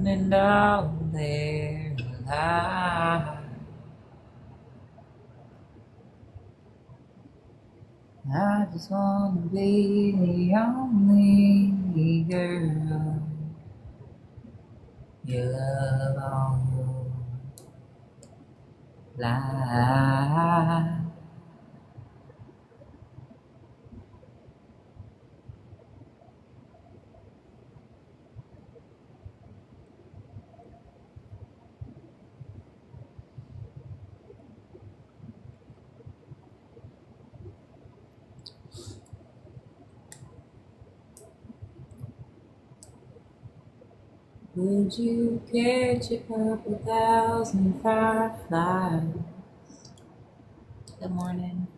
and all their lives. I just wanna be the only girl you love all your life. Would you catch a couple thousand fireflies? Good morning.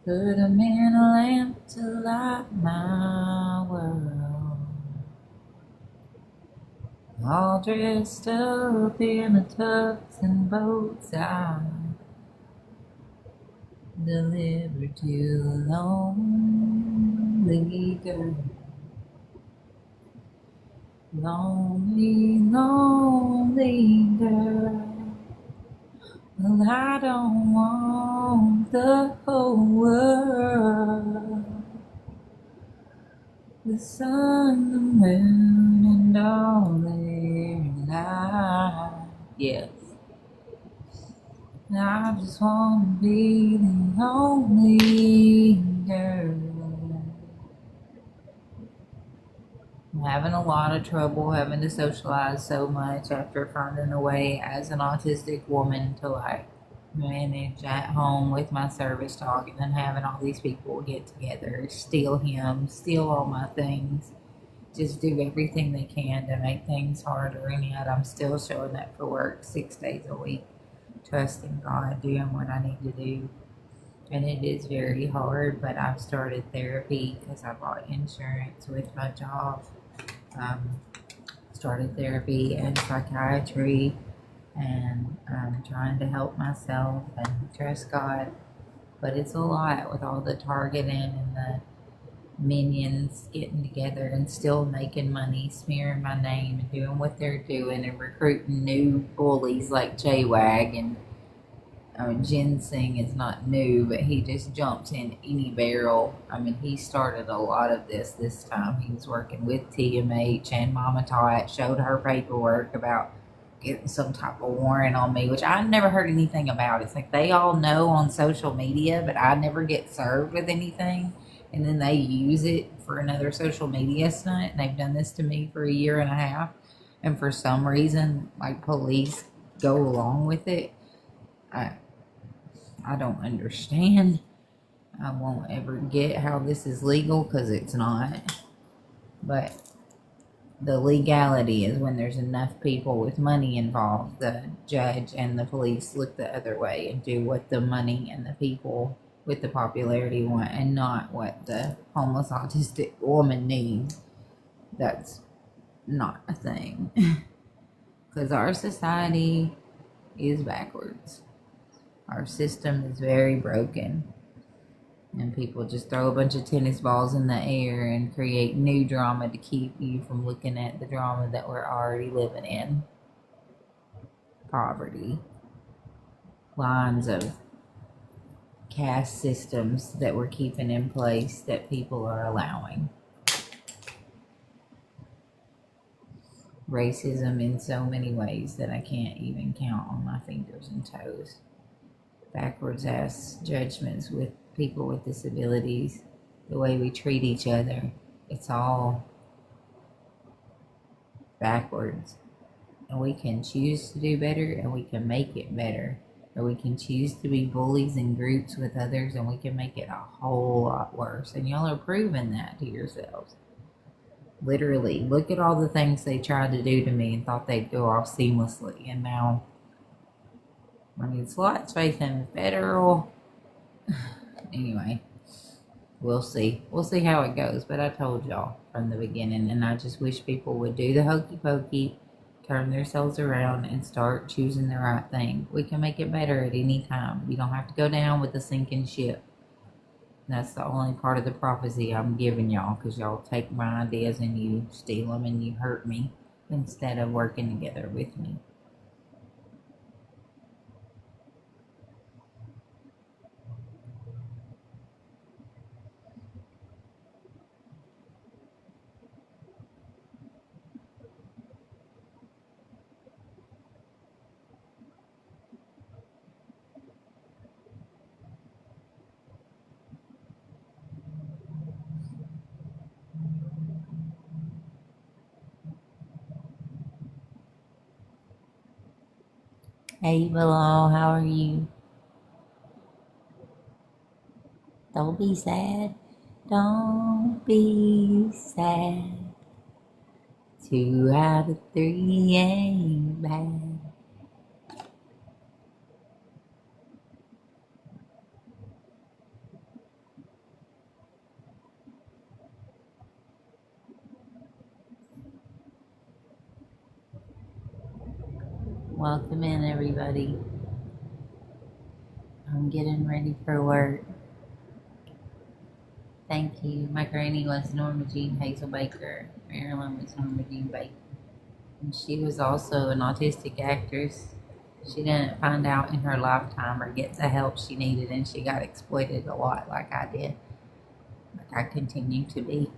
Put 'em in a lamp to light my world. All dressed up in a tux and bow tie, delivered to a lonely girl. Lonely, lonely girl. Well, I don't want the whole world. The sun, the moon, and all their light. Yes. I just want to be the only girl. I'm having a lot of trouble having to socialize so much after finding a way as an autistic woman to like manage at home with my service dog, and then having all these people get together, steal him, steal all my things, just do everything they can to make things harder, and yet I'm still showing up for work 6 days a week, trusting God, doing what I need to do. And it is very hard, but I've started therapy because I bought insurance with my job. Started therapy and psychiatry, and I'm trying to help myself and trust God. But it's a lot with all the targeting and the minions getting together and still making money, smearing my name and doing what they're doing and recruiting new bullies like J-Wag. And Ginseng is not new, but he just jumps in any barrel. I mean, he started a lot of this time. He was working with TMH and Mama Tot, showed her paperwork about getting some type of warrant on me, which I never heard anything about. It's like they all know on social media, but I never get served with anything. And then they use it for another social media stunt. And they've done this to me for a year and a half. And for some reason, like, police go along with it. I don't understand. I won't ever get how this is legal because it's not. But the legality is when there's enough people with money involved, the judge and the police look the other way and do what the money and the people with the popularity want, and not what the homeless autistic woman needs. That's not a thing. Because our society is backwards. Our system is very broken. And people just throw a bunch of tennis balls in the air and create new drama to keep you from looking at the drama that we're already living in. Poverty. Lines of caste systems that we're keeping in place that people are allowing. Racism in so many ways that I can't even count on my fingers and toes. Backwards ass judgments with people with disabilities, the way we treat each other, it's all backwards. And we can choose to do better, and we can make it better. Or we can choose to be bullies in groups with others, and we can make it a whole lot worse. And y'all are proving that to yourselves. Literally, look at all the things they tried to do to me and thought they'd go off seamlessly, and now, I mean, slots facing federal. Anyway, we'll see. We'll see how it goes. But I told y'all from the beginning, and I just wish people would do the hokey pokey, turn themselves around, and start choosing the right thing. We can make it better at any time. You don't have to go down with the sinking ship. That's the only part of the prophecy I'm giving y'all, because y'all take my ideas and you steal them and you hurt me. instead of working together with me. Hey, Bilal, how are you? Don't be sad. Don't be sad. 2 out of 3 ain't bad. Welcome in, everybody. I'm getting ready for work. Thank you. My granny was Norma Jean Hazel Baker. Marilyn was Norma Jean Baker. And she was also an autistic actress. She didn't find out in her lifetime or get the help she needed, and she got exploited a lot like I did. Like I continue to be.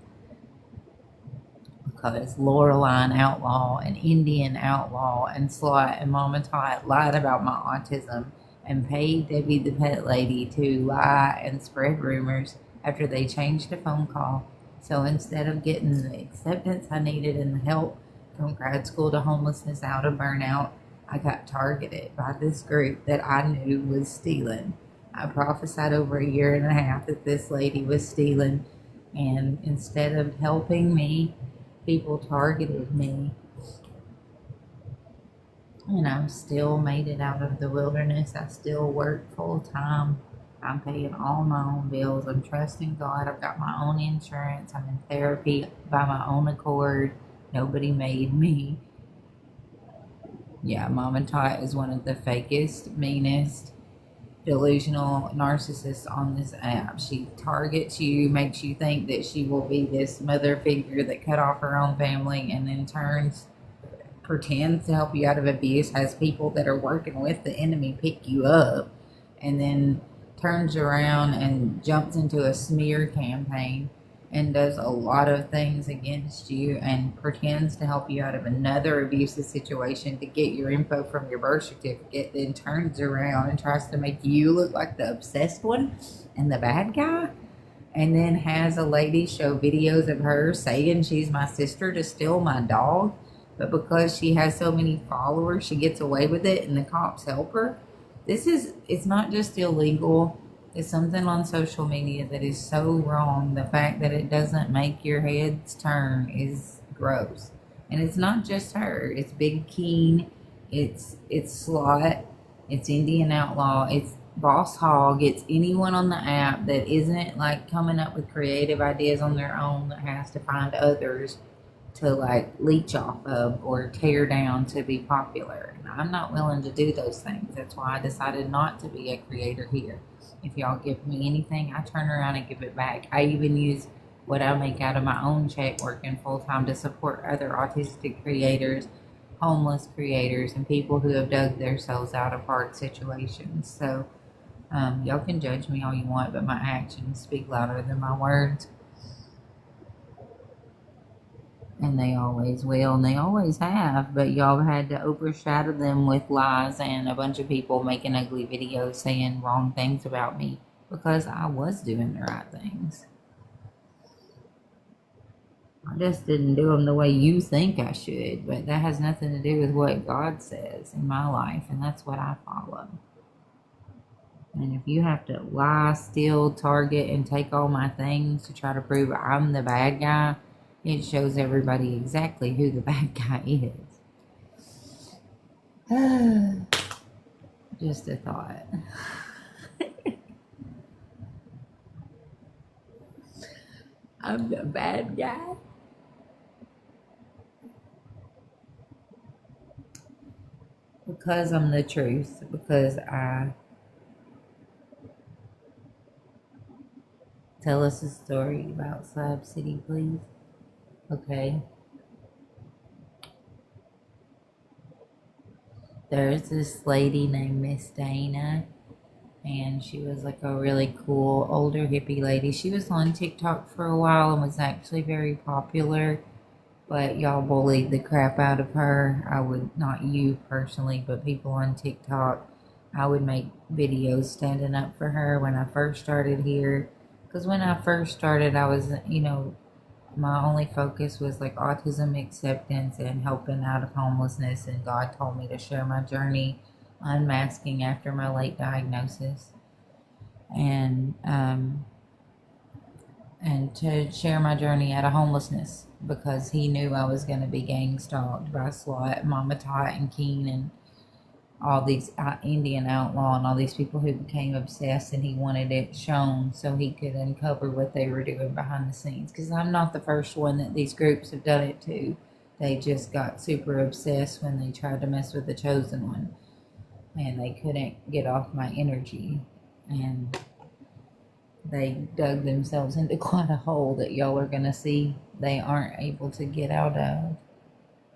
Because Loreline Outlaw and Indian Outlaw and Slot and Mama Tot lied about my autism and paid Debbie the Pet Lady to lie and spread rumors after they changed a phone call. So instead of getting the acceptance I needed and the help from grad school to homelessness out of burnout, I got targeted by this group that I knew was stealing. I prophesied over a year and a half that this lady was stealing, and instead of helping me, people targeted me. And I'm still made it out of the wilderness. I still work full time. I'm paying all my own bills. I'm trusting God. I've got my own insurance. I'm in therapy by my own accord. Nobody made me. Yeah, Mama Tot is one of the fakest, meanest, delusional narcissists on this app. She targets you, makes you think that she will be this mother figure that cut off her own family, and then pretends to help you out of abuse, has people that are working with the enemy pick you up, and then turns around and jumps into a smear campaign and does a lot of things against you and pretends to help you out of another abusive situation to get your info from your birth certificate, then turns around and tries to make you look like the obsessed one and the bad guy, and then has a lady show videos of her saying she's my sister to steal my dog, but because she has so many followers, she gets away with it and the cops help her. It's not just illegal. It's something on social media that is so wrong. The fact that it doesn't make your heads turn is gross. And it's not just her. It's Big Keen. It's Slot. It's Indian Outlaw. It's Boss Hog. It's anyone on the app that isn't like coming up with creative ideas on their own, that has to find others to like leech off of or tear down to be popular. And I'm not willing to do those things. That's why I decided not to be a creator here. If y'all give me anything, I turn around and give it back. I even use what I make out of my own check working full time to support other autistic creators, homeless creators, and people who have dug themselves out of hard situations. So y'all can judge me all you want, but my actions speak louder than my words. And they always will, and they always have, but y'all have had to overshadow them with lies and a bunch of people making ugly videos saying wrong things about me because I was doing the right things. I just didn't do them the way you think I should, but that has nothing to do with what God says in my life, and that's what I follow. And if you have to lie, steal, target, and take all my things to try to prove I'm the bad guy, it shows everybody exactly who the bad guy is. Just a thought. I'm the bad guy. Because I'm the truth. Because I tell us a story about Slab City, please. Okay. there's this lady named Miss Dana, and she was like a really cool older hippie lady. She was on TikTok for a while and was actually very popular, but y'all bullied the crap out of her. I would, not you personally, but people on TikTok. I would make videos standing up for her when I first started here. Because when I first started, I was, my only focus was like autism acceptance and helping out of homelessness. And God told me to share my journey unmasking after my late diagnosis. And to share my journey out of homelessness because he knew I was going to be gang stalked by SWAT, Mama Tot, and Keen, and all these Indian outlaw and all these people who became obsessed, and he wanted it shown so he could uncover what they were doing behind the scenes. Because I'm not the first one that these groups have done it to. They just got super obsessed when they tried to mess with the chosen one, and they couldn't get off my energy, and they dug themselves into quite a hole that y'all are going to see they aren't able to get out of.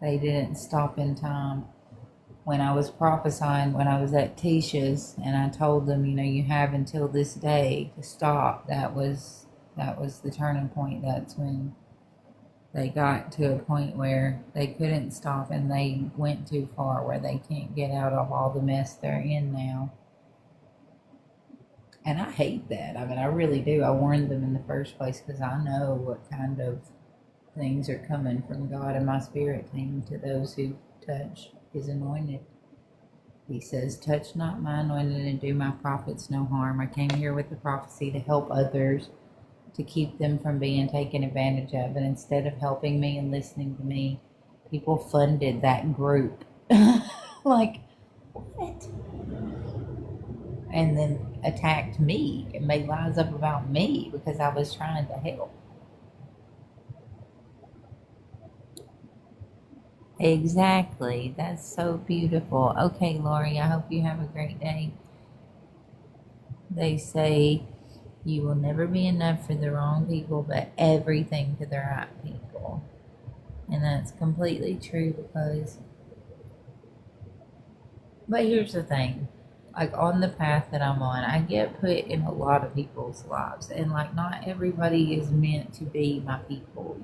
They didn't stop in time. When I was prophesying, when I was at Tisha's, and I told them, you have until this day to stop, that was the turning point. That's when they got to a point where they couldn't stop, and they went too far where they can't get out of all the mess they're in now. And I hate that. I mean, I really do. I warned them in the first place because I know what kind of things are coming from God and my spirit team to those who touch His anointed. He says, touch not my anointed and do my prophets no harm. I came here with the prophecy to help others, to keep them from being taken advantage of. And instead of helping me and listening to me, people funded that group. Like, what? And then attacked me and made lies up about me because I was trying to help. Exactly. That's so beautiful. Okay, Lori, I hope you have a great day. They say you will never be enough for the wrong people, but everything to the right people. And that's completely true because, but here's the thing. Like on the path that I'm on, I get put in a lot of people's lives, and like not everybody is meant to be my people,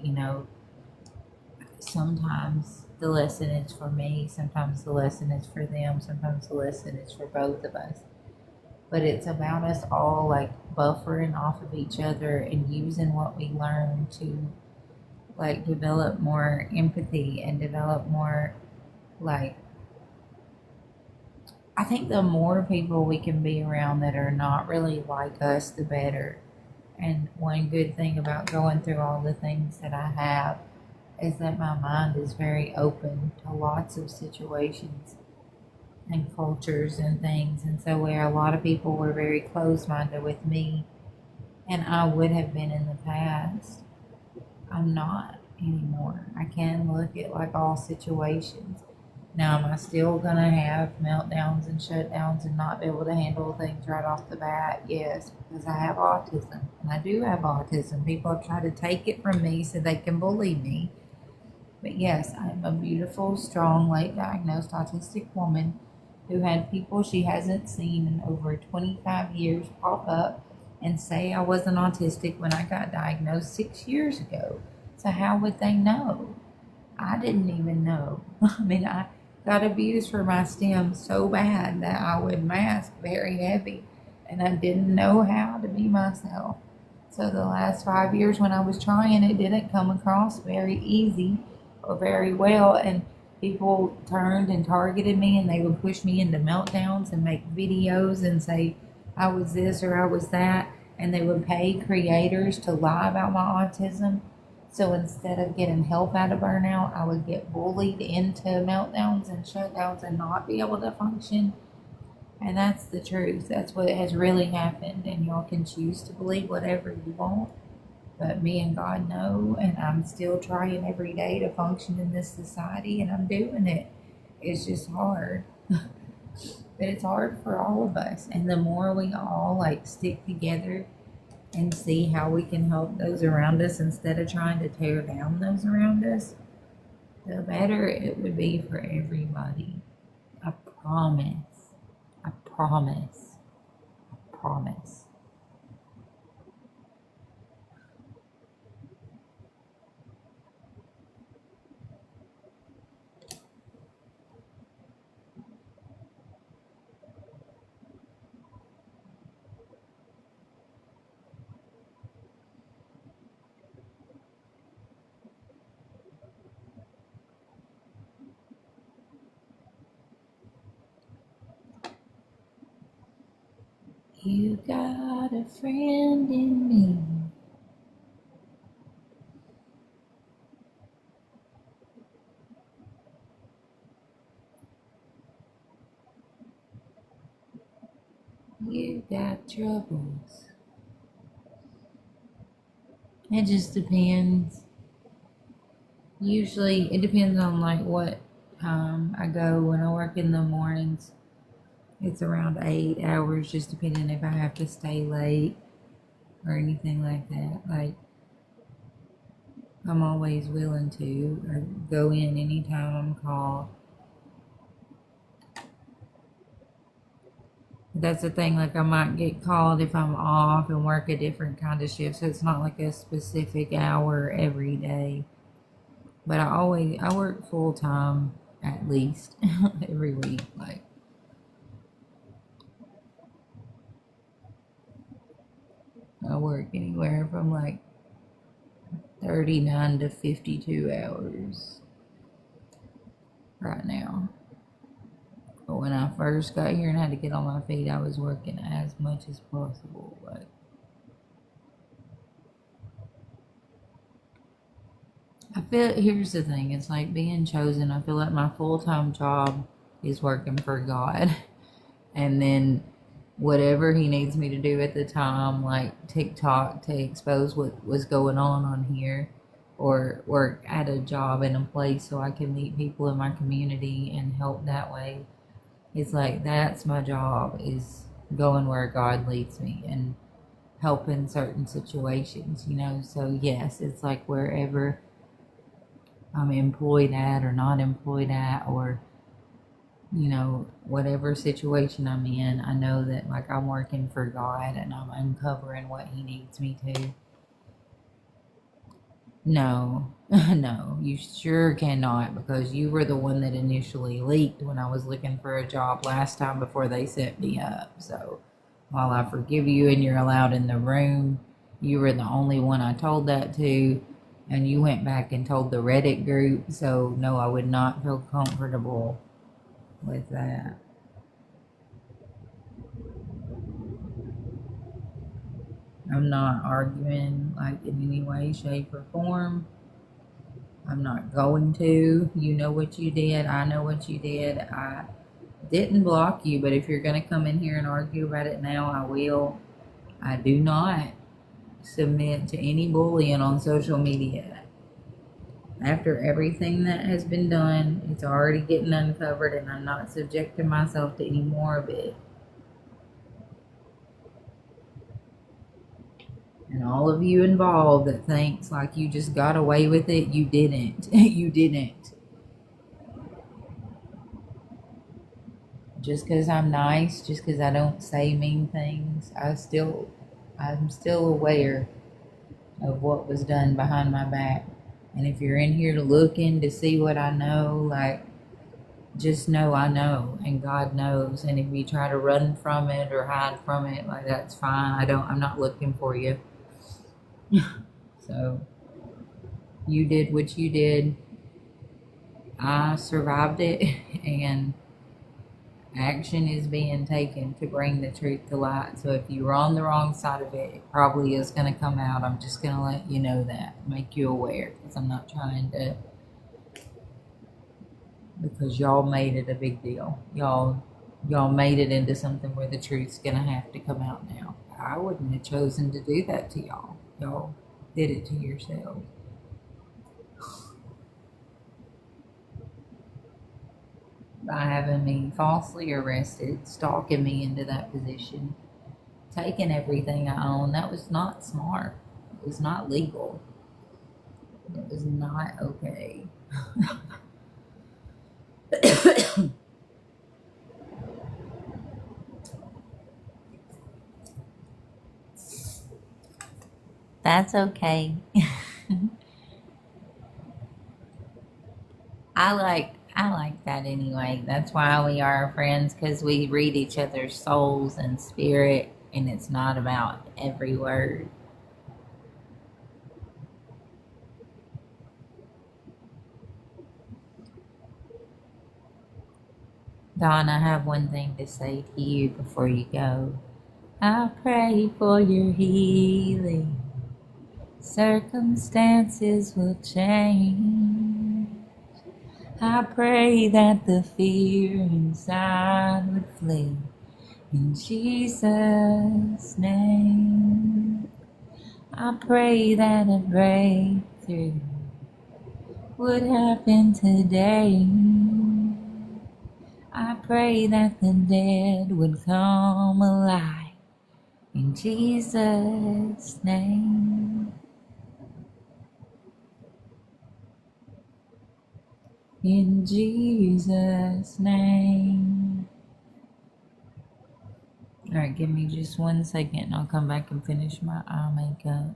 Sometimes the lesson is for me, sometimes the lesson is for them, sometimes the lesson is for both of us. But it's about us all like buffering off of each other and using what we learn to like develop more empathy and develop more like, I think the more people we can be around that are not really like us, the better. And one good thing about going through all the things that I have is that my mind is very open to lots of situations and cultures and things. And so where a lot of people were very closed-minded with me, and I would have been in the past, I'm not anymore. I can look at like all situations. Now, am I still going to have meltdowns and shutdowns and not be able to handle things right off the bat? Yes, because I have autism. And I do have autism. People try to take it from me so they can bully me. But yes, I'm a beautiful, strong, late diagnosed autistic woman who had people she hasn't seen in over 25 years pop up and say I wasn't autistic when I got diagnosed 6 years ago. So how would they know? I didn't even know. I mean, I got abused for my STEM so bad that I would mask very heavy, and I didn't know how to be myself. So the last 5 years when I was trying, it didn't come across very easy or very well, and people turned and targeted me, and they would push me into meltdowns and make videos and say I was this or I was that, and they would pay creators to lie about my autism. So instead of getting help out of burnout, I would get bullied into meltdowns and shutdowns and not be able to function. And that's the truth. That's what has really happened. And y'all can choose to believe whatever you want. But me and God know, and I'm still trying every day to function in this society, and I'm doing it. It's just hard. But it's hard for all of us. And the more we all like stick together and see how we can help those around us instead of trying to tear down those around us, the better it would be for everybody. I promise. I promise. I promise. You got a friend in me. You got troubles. It just depends. Usually, it depends on like what time I go. When I work in the mornings, it's around 8 hours, just depending if I have to stay late or anything like that. Like, I'm always willing to go in anytime I'm called. That's the thing, like I might get called if I'm off and work a different kind of shift, so it's not like a specific hour every day. But I work full time at least every week. Like, I work anywhere from like 39 to 52 hours right now. But when I first got here and had to get on my feet, I was working as much as possible. But I feel, here's the thing, it's like being chosen. I feel like my full-time job is working for God. And then whatever he needs me to do at the time, like TikTok to expose what was going on here, or work at a job in a place so I can meet people in my community and help that way. It's like that's my job, is going where God leads me and helping certain situations, you know. So yes, it's like wherever I'm employed at or not employed at, or you know, whatever situation I'm in, I know that like I'm working for God and I'm uncovering what he needs me to. No, no, you sure cannot, because you were the one that initially leaked when I was looking for a job last time before they set me up. So while I forgive you and you're allowed in the room, you were the only one I told that to, and you went back and told the Reddit group. So no, I would not feel comfortable with that. I'm not arguing like in any way, shape, or form. I'm not going to. You know what you did. I know what you did. I didn't block you, but if you're going to come in here and argue about it now, I will. I do not submit to any bullying on social media. After everything that has been done, it's already getting uncovered, and I'm not subjecting myself to any more of it. And all of you involved that thinks like you just got away with it, you didn't. You didn't. Just because I'm nice, just because I don't say mean things, I'm still aware of what was done behind my back. And if you're in here looking to see what I know, like, just know I know, and God knows. And if you try to run from it or hide from it, like, that's fine. I'm not looking for you. So you did what you did. I survived it, and action is being taken to bring the truth to light. So if you were on the wrong side of it, it probably is going to come out. I'm just going to let you know that, make you aware, because I'm not trying to, because y'all made it a big deal. Y'all made it into something where the truth's going to have to come out now. I wouldn't have chosen to do that to y'all. Y'all did it to yourselves. By having me falsely arrested, stalking me into that position, taking everything I own. That was not smart. It was not legal. It was not okay. That's okay. I like that anyway. That's why we are friends, because we read each other's souls and spirit, and it's not about every word. Dawn, I have one thing to say to you before you go. I pray for your healing. Circumstances will change. I pray that the fear inside would flee. In Jesus' name, I pray that a breakthrough would happen today. I pray that the dead would come alive. In Jesus' name. In Jesus' name. Alright, give me just 1 second and I'll come back and finish my eye makeup.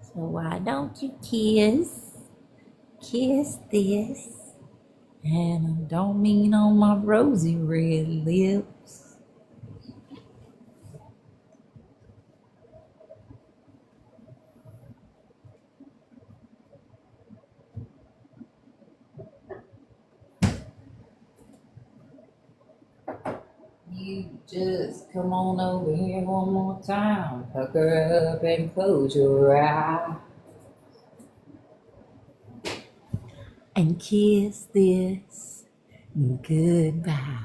So why don't you kiss this? And I don't mean on my rosy red lips. You just come on over here one more time. Pucker up and close your eye. And kiss this goodbye.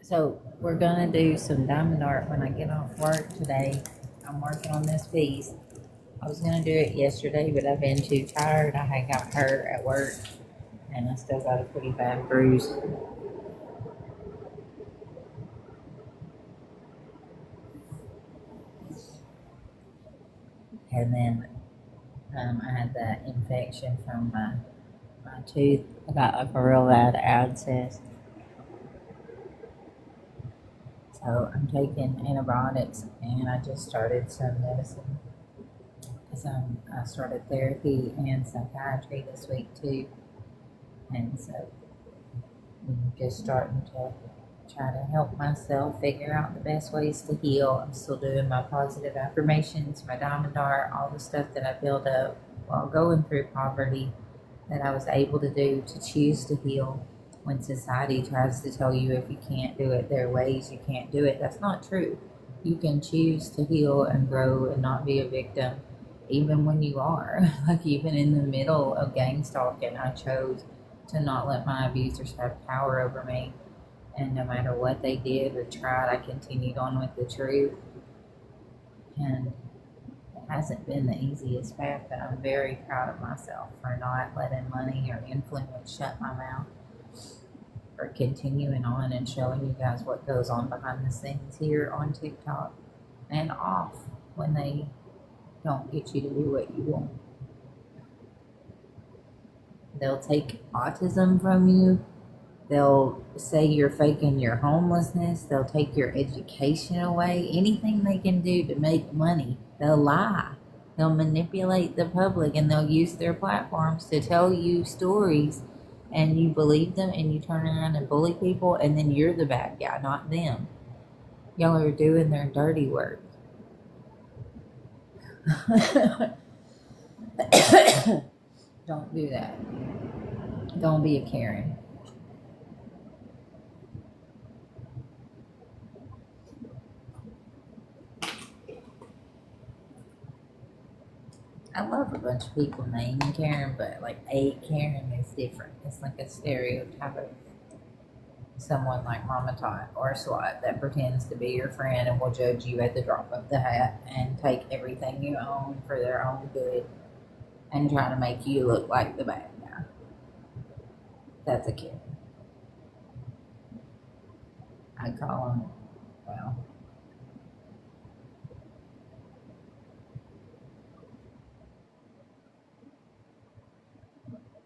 So we're gonna do some diamond art when I get off work today. I'm working on this piece. I was gonna do it yesterday, but I've been too tired. I had got hurt at work and I still got a pretty bad bruise. And then I had that infection from my tooth. I got like a real bad abscess. So I'm taking antibiotics and I just started some medicine. Because I started therapy and psychiatry this week too. And so I'm just starting to try to help myself figure out the best ways to heal. I'm still doing my positive affirmations, my diamond art, all the stuff that I built up while going through poverty. that I was able to do, to choose to heal when society tries to tell you if you can't do it, there are ways you can't do it. That's not true. You can choose to heal and grow and not be a victim, even when you are. Like, even in the middle of gang stalking, I chose to not let my abusers have power over me. And no matter what they did or tried, I continued on with the truth. And it hasn't been the easiest path, but I'm very proud of myself for not letting money or influence shut my mouth, for continuing on and showing you guys what goes on behind the scenes here on TikTok and off when they don't get you to do what you want. They'll take autism from you. They'll say you're faking your homelessness. They'll take your education away. Anything they can do to make money, they'll lie. They'll manipulate the public, and they'll use their platforms to tell you stories, and you believe them, and you turn around and bully people, and then you're the bad guy, not them. Y'all are doing their dirty work. Don't do that. Don't be a Karen. I love a bunch of people named Karen, but like a Karen is different. It's like a stereotype of someone like Mama Tot or a slut that pretends to be your friend and will judge you at the drop of the hat and take everything you own for their own good and try to make you look like the bad guy. That's a Karen. I call them, well,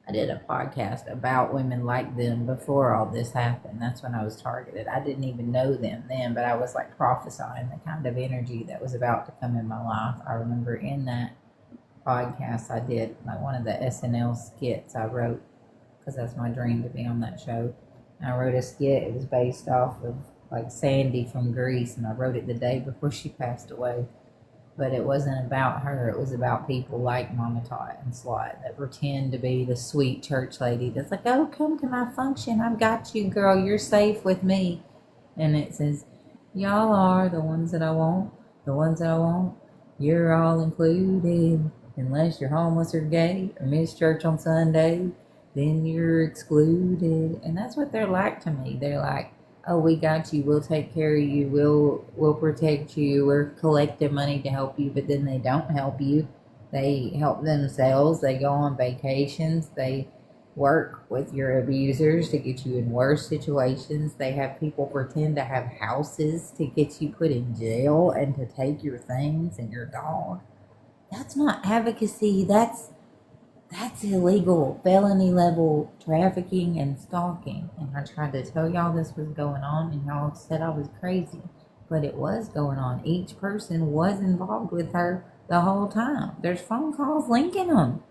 I did a podcast about women like them before all this happened. That's when I was targeted. I didn't even know them then, but I was like prophesying the kind of energy that was about to come in my life. I remember in that podcast I did, like one of the SNL skits I wrote, because that's my dream to be on that show. And I wrote a skit. It was based off of like Sandy from Greece, and I wrote it the day before she passed away. But it wasn't about her. It was about people like Mama Tot and Slut that pretend to be the sweet church lady that's like, oh, come to my function. I've got you, girl. You're safe with me. And it says, y'all are the ones that I want. The ones that I want. You're all included. Unless you're homeless or gay or miss church on Sunday, then you're excluded. And that's what they're like to me. They're like, oh, we got you, we'll take care of you, we'll protect you, we're collecting money to help you. But then they don't help you. They help themselves. They go on vacations. They work with your abusers to get you in worse situations. They have people pretend to have houses to get you put in jail and to take your things and your dog. That's not advocacy. That's illegal, felony level trafficking and stalking. And I tried to tell y'all this was going on, and y'all said I was crazy. But it was going on. Each person was involved with her the whole time. There's phone calls linking them.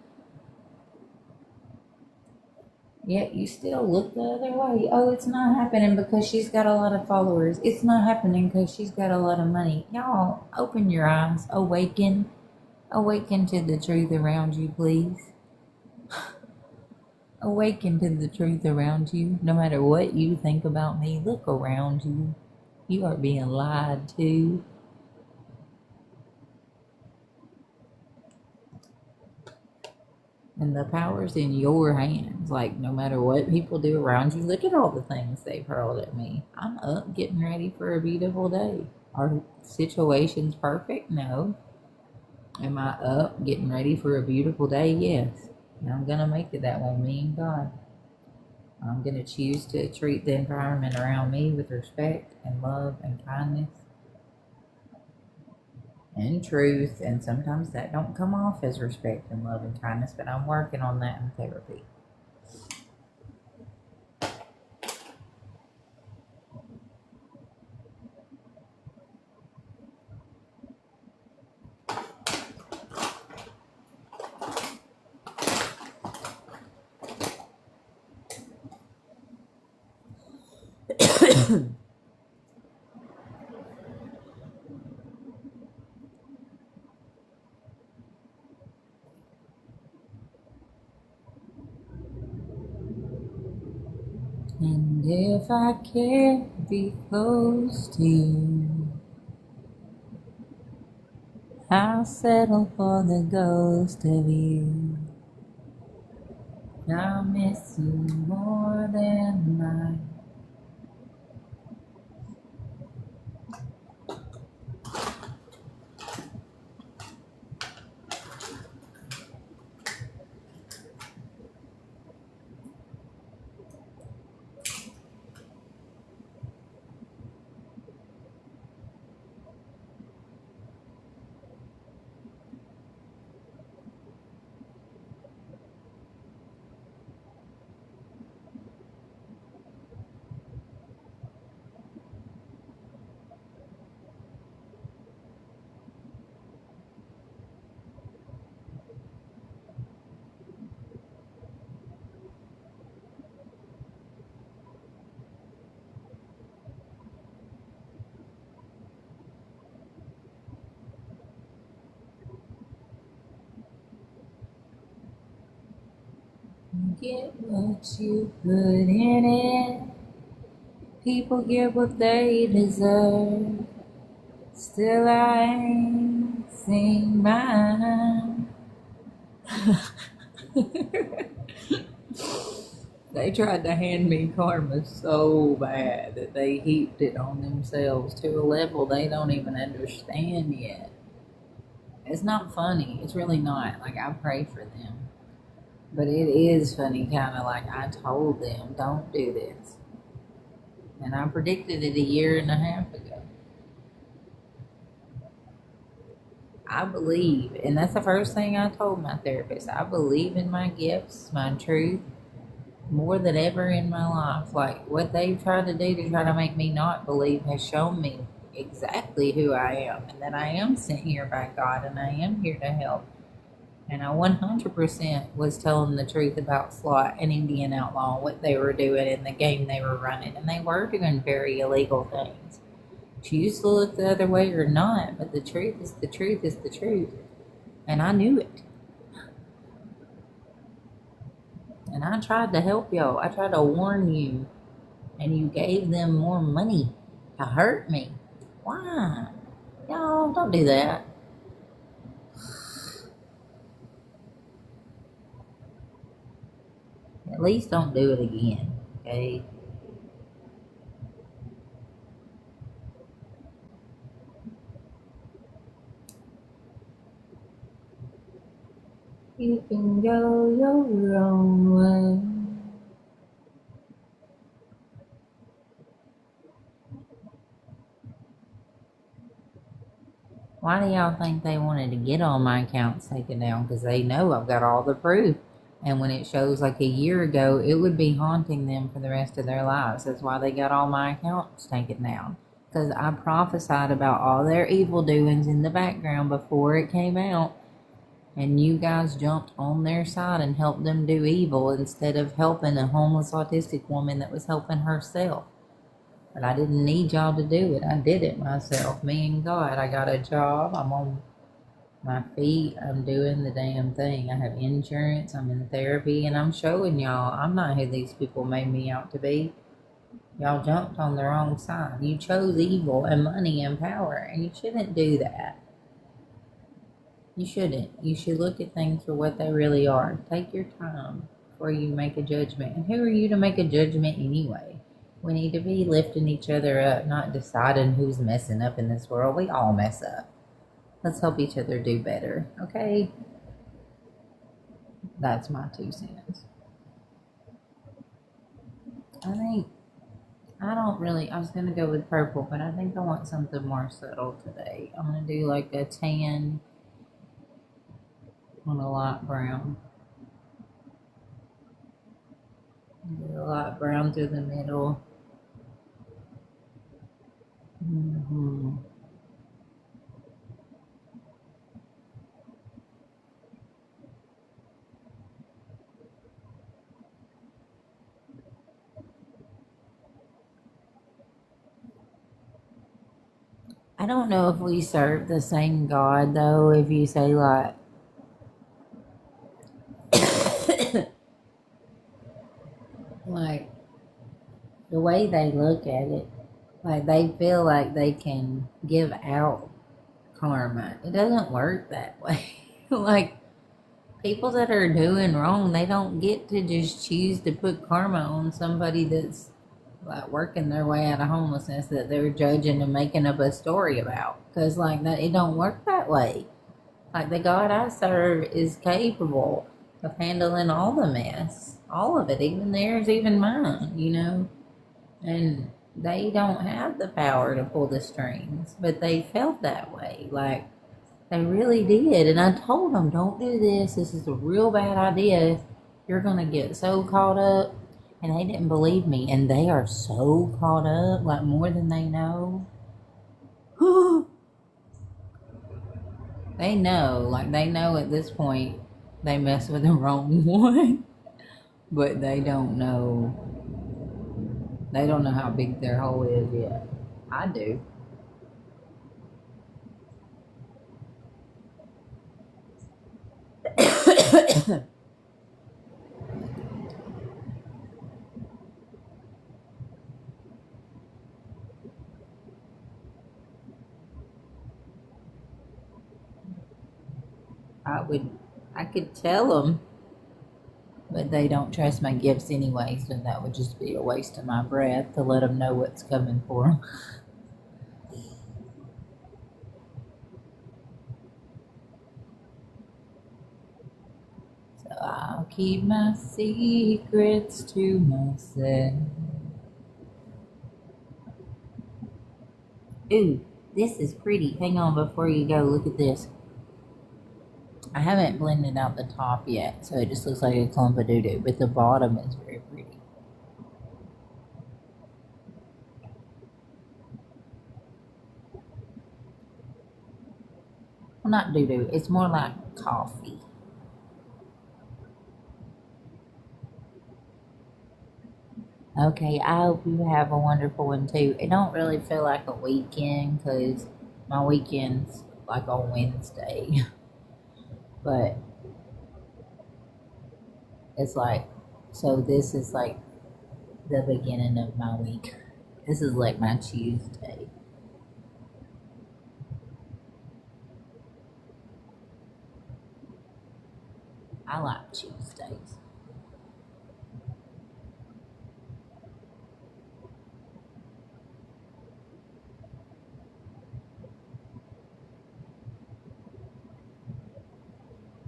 Yet you still look the other way. Oh, it's not happening because she's got a lot of followers. It's not happening because she's got a lot of money. Y'all, open your eyes. Awaken. Awaken to the truth around you, please. Awaken to the truth around you. No matter what you think about me, look around you. You are being lied to. And the power's in your hands. Like, no matter what people do around you, look at all the things they've hurled at me. I'm up getting ready for a beautiful day. Are situations perfect? No. Am I up getting ready for a beautiful day? Yes. And I'm going to make it that way, me and God. I'm going to choose to treat the environment around me with respect and love and kindness and truth. And sometimes that don't come off as respect and love and kindness, but I'm working on that in therapy. And if I can't be close to you, I'll settle for the ghost of you. I'll miss you more than life. You get what you put in it. People get what they deserve. Still I ain't seen mine. They tried to hand me karma so bad that they heaped it on themselves to a level they don't even understand yet. It's not funny. It's really not. Like, I pray for them. But it is funny, kind of like I told them, don't do this. And I predicted it 1.5 years ago. I believe, and that's the first thing I told my therapist, I believe in my gifts, my truth, more than ever in my life. Like, what they've tried to do to try to make me not believe has shown me exactly who I am, and that I am sent here by God, and I am here to help. And I 100% was telling the truth about Slot and Indian Outlaw, what they were doing in the game they were running. And they were doing very illegal things. Choose to look the other way or not, but the truth is the truth is the truth. And I knew it. And I tried to help y'all. I tried to warn you. And you gave them more money to hurt me. Why? Y'all, don't do that. At least don't do it again, okay? You can go your own way. Why do y'all think they wanted to get all my accounts taken down? Because they know I've got all the proof. And when it shows like 1 year ago, it would be haunting them for the rest of their lives. That's why they got all my accounts taken down. Because I prophesied about all their evil doings in the background before it came out. And you guys jumped on their side and helped them do evil instead of helping a homeless autistic woman that was helping herself. But I didn't need y'all to do it. I did it myself. Me and God. I got a job. I'm on my feet. I'm doing the damn thing. I have insurance. I'm in therapy. And I'm showing y'all I'm not who these people made me out to be. Y'all jumped on the wrong side. You chose evil and money and power. And you shouldn't do that. You shouldn't. You should look at things for what they really are. Take your time before you make a judgment. And who are you to make a judgment anyway? We need to be lifting each other up, not deciding who's messing up in this world. We all mess up. Let's help each other do better, okay? That's my 2 cents. I was going to go with purple, but I think I want something more subtle today. I'm going to do like a tan on a light brown. A light brown through the middle. I don't know if we serve the same God though, if you say like like the way they look at it, like they feel like they can give out karma. It doesn't work that way. Like people that are doing wrong, they don't get to just choose to put karma on somebody that's like working their way out of homelessness that they're judging and making up a story about. Because like that, it don't work that way. Like the God I serve is capable of handling all the mess, all of it, even theirs, even mine, you know. And they don't have the power to pull the strings, but they felt that way. Like they really did. And I told them, don't do this. This is a real bad idea. You're going to get so caught up. And they didn't believe me. And they are so caught up, like more than they know. They know. Like they know at this point they mess with the wrong one. But they don't know. They don't know how big their hole is yet. I do. I would, I could tell them, but they don't trust my gifts anyway, so that would just be a waste of my breath to let them know what's coming for them. So I'll keep my secrets to myself. Ooh, this is pretty. Hang on before you go, look at this. I haven't blended out the top yet, so it just looks like a clump of doo-doo, but the bottom is very pretty. Well, not doo-doo, it's more like coffee. Okay, I hope you have a wonderful one too. It don't really feel like a weekend because my weekend's like on Wednesday, but it's like, so this is like the beginning of my week. This is like my Tuesday. I like Tuesdays.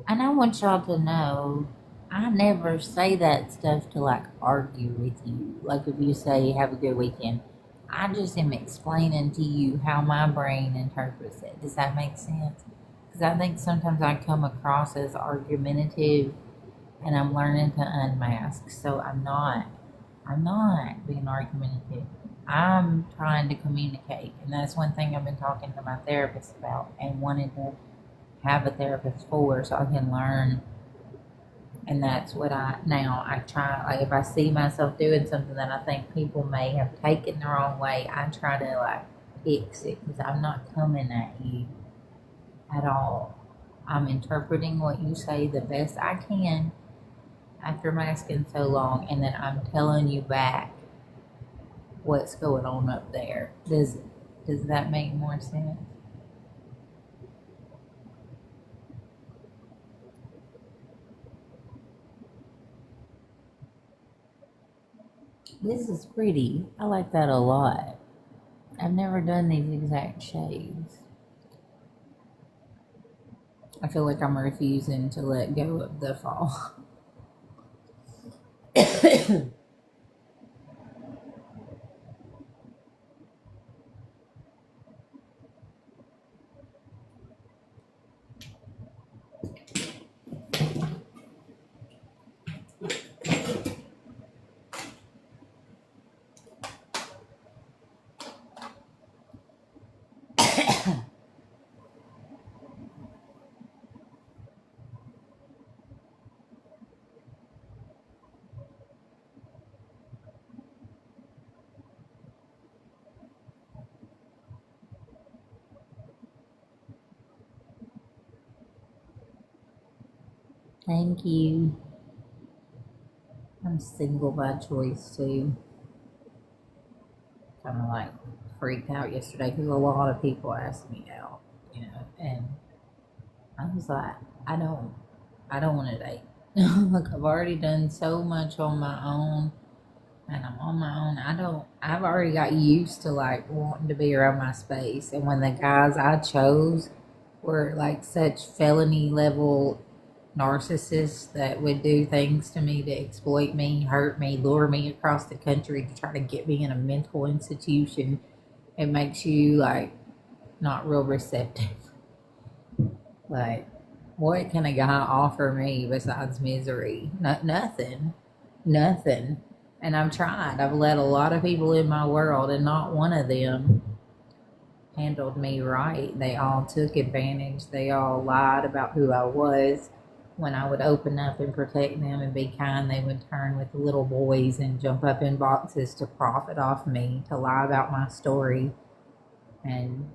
And I want y'all to know I never say that stuff to like argue with you. Like if you say have a good weekend, I just am explaining to you how my brain interprets it. Does that make sense? Because I think sometimes I come across as argumentative and I'm learning to unmask. So I'm not. I'm not being argumentative. I'm trying to communicate. And that's one thing I've been talking to my therapist about and wanted to have a therapist for so I can learn. And that's what I try, like if I see myself doing something that I think people may have taken the wrong way, I try to like fix it because I'm not coming at you at all. I'm interpreting what you say the best I can after masking so long, and then I'm telling you back what's going on up there. Does that make more sense? This is pretty. I like that a lot. I've never done these exact shades. I feel like I'm refusing to let go of the fall. Thank you. I'm single by choice too. kind of like freaked out yesterday because a lot of people asked me out, and I was like, I don't, I don't want to date. Like I've already done so much on my own, and I'm on my own. I've already got used to like wanting to be around my space, and when the guys I chose were like such felony level narcissists that would do things to me to exploit me, hurt me, lure me across the country to try to get me in a mental institution, it makes you like not real receptive. Like, what can a guy offer me besides misery? Nothing. Nothing. And I've tried. I've let a lot of people in my world, and not one of them handled me right. They all took advantage. They all lied about who I was. When I would open up and protect them and be kind, they would turn with the little boys and jump up in boxes to profit off me, to lie about my story, and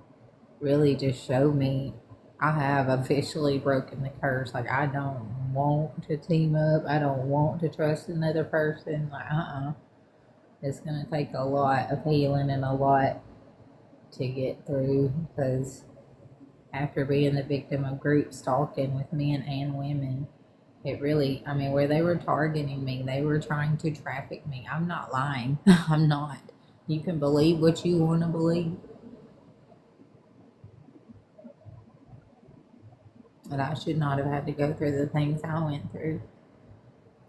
really just show me I have officially broken the curse. Like, I don't want to team up. I don't want to trust another person. Like, It's going to take a lot of healing and a lot to get through, because after being the victim of group stalking with men and women, it really, where they were targeting me, they were trying to traffic me. I'm not lying. I'm not. You can believe what you want to believe. But I should not have had to go through the things I went through.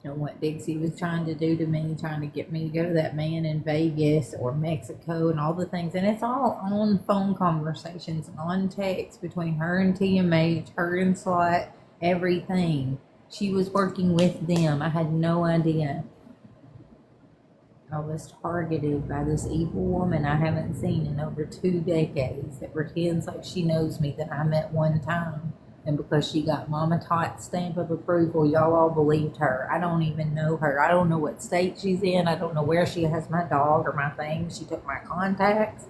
And what Dixie was trying to do to me, trying to get me to go to that man in Vegas or Mexico and all the things. And it's all on phone conversations and on text between her and TMH, her and Slot, everything. She was working with them. I had no idea. I was targeted by this evil woman I haven't seen in over 2 decades that pretends like she knows me, that I met one time. And because she got Mama Tot's stamp of approval, y'all all believed her. I don't even know her. I don't know what state she's in. I don't know where she has my dog or my things. She took my contacts,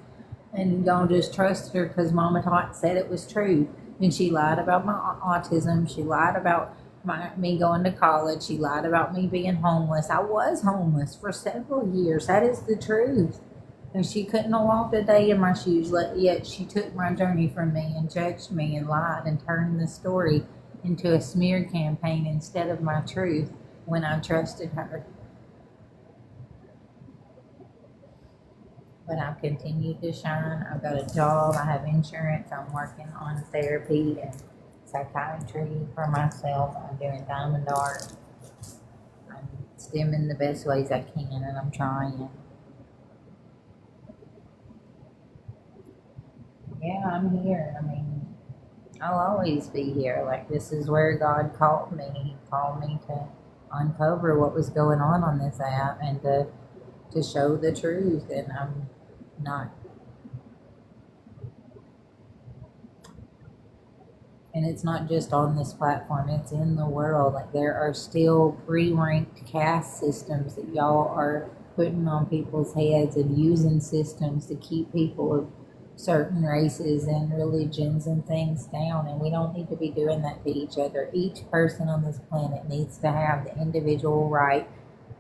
and y'all just trusted her because Mama Tot said it was true. And she lied about my autism. She lied about me going to college. She lied about me being homeless. I was homeless for several years. That is the truth. And she couldn't have walked a day in my shoes, yet she took my journey from me and judged me and lied and turned the story into a smear campaign instead of my truth when I trusted her. But I've continued to shine. I've got a job. I have insurance. I'm working on therapy and psychiatry for myself. I'm doing diamond art. I'm stimming the best ways I can, and I'm trying. Yeah, I'm here. I'll always be here. Like, this is where God called me. He called me to uncover what was going on this app and to show the truth. And I'm not. And it's not just on this platform, it's in the world. Like, there are still pre-ranked caste systems that y'all are putting on people's heads and using systems to keep people of certain races and religions and things down. And we don't need to be doing that to each other. Each person on this planet needs to have the individual right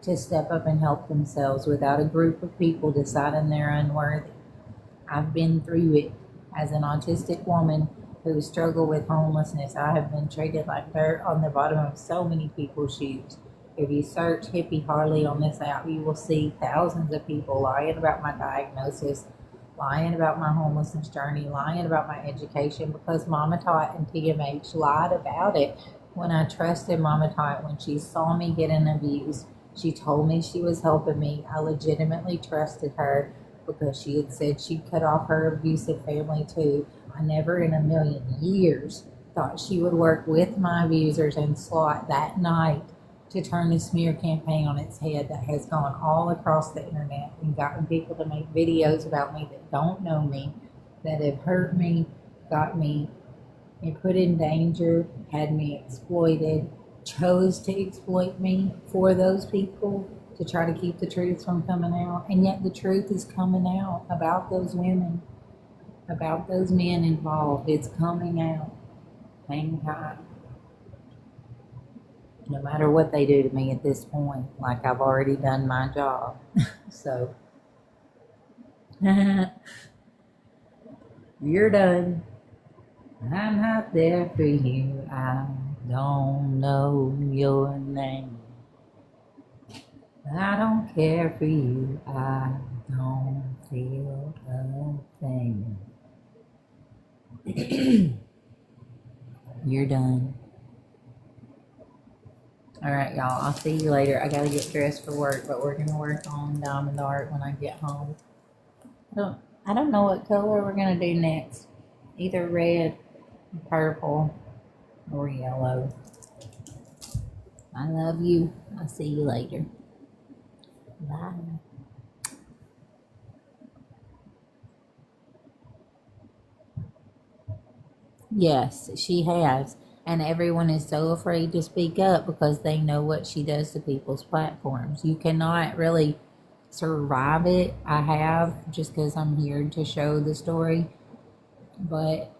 to step up and help themselves without a group of people deciding they're unworthy. I've been through it as an autistic woman who struggle with homelessness. I have been treated like dirt on the bottom of so many people's shoes. If you search Hippeeharlee on this app, you will see thousands of people lying about my diagnosis, lying about my homelessness journey, lying about my education, because Mama Tot and TMH lied about it. When I trusted Mama Tot, when she saw me getting abused, she told me she was helping me. I legitimately trusted her because she had said she'd cut off her abusive family too. I never in a million years thought she would work with my abusers and Slot that night to turn the smear campaign on its head that has gone all across the internet and gotten people to make videos about me that don't know me, that have hurt me, got me and put in danger, had me exploited, chose to exploit me for those people to try to keep the truth from coming out. And yet the truth is coming out about those women, about those men involved. It's coming out. Hang tight. No matter what they do to me at this point, like, I've already done my job. So You're done. I'm not there for you. I don't know your name. I don't care for you. I don't feel a thing. You're done. All right, y'all. I'll see you later. I gotta get dressed for work, but we're gonna work on diamond art when I get home. I don't know what color we're gonna do next. Either red, purple, or yellow. I love you. I'll see you later. Bye. Yes, she has. And everyone is so afraid to speak up because they know what she does to people's platforms. You cannot really survive it. I have just because I'm here to show the story. But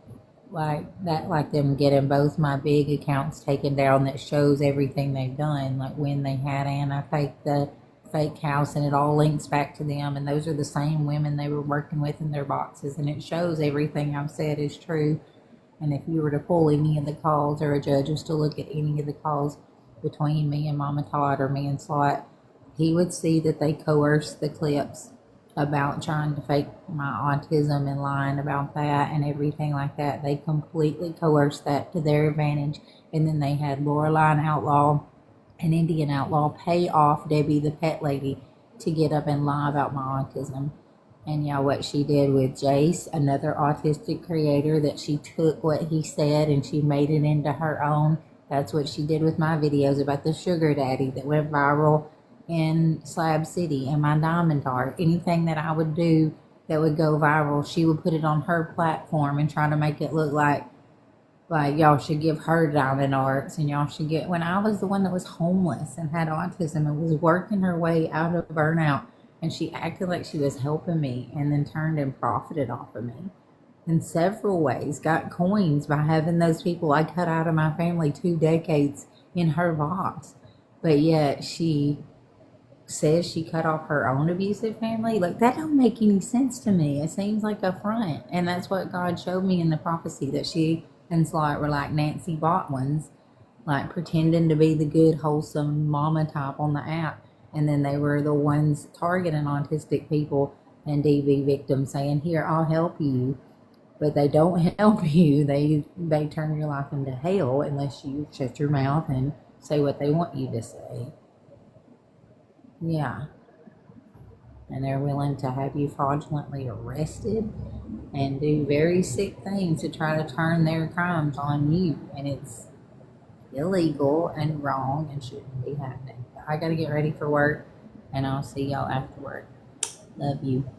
like that, like them getting both my big accounts taken down that shows everything they've done, like when they had Anna fake the fake house, and it all links back to them, and those are the same women they were working with in their boxes, and it shows everything I've said is true. And if you were to pull any of the calls, or a judge was to look at any of the calls between me and Mama Todd or me and Slot, he would see that they coerced the clips about trying to fake my autism and lying about that and everything like that. They completely coerced that to their advantage. And then they had Loreline Outlaw and Indian Outlaw pay off Debbie the pet lady to get up and lie about my autism. And yeah, what she did with Jace, another autistic creator, that she took what he said and she made it into her own. That's what she did with my videos about the sugar daddy that went viral in Slab City and my diamond art. Anything that I would do that would go viral, she would put it on her platform and try to make it look like y'all should give her diamond arts, and y'all should get, when I was the one that was homeless and had autism and was working her way out of burnout, and she acted like she was helping me and then turned and profited off of me in several ways, got coins by having those people I cut out of my family 2 decades in her box. But yet she says she cut off her own abusive family. Like, that don't make any sense to me. It seems like a front. And that's what God showed me in the prophecy, that she and Slot were like Nancy Botwins, like pretending to be the good, wholesome mama type on the app. And then they were the ones targeting autistic people and DV victims, saying, here, I'll help you. But they don't help you. They turn your life into hell unless you shut your mouth and say what they want you to say. Yeah. And they're willing to have you fraudulently arrested and do very sick things to try to turn their crimes on you. And it's illegal and wrong and shouldn't be happening. I got to get ready for work, and I'll see y'all after work. Love you.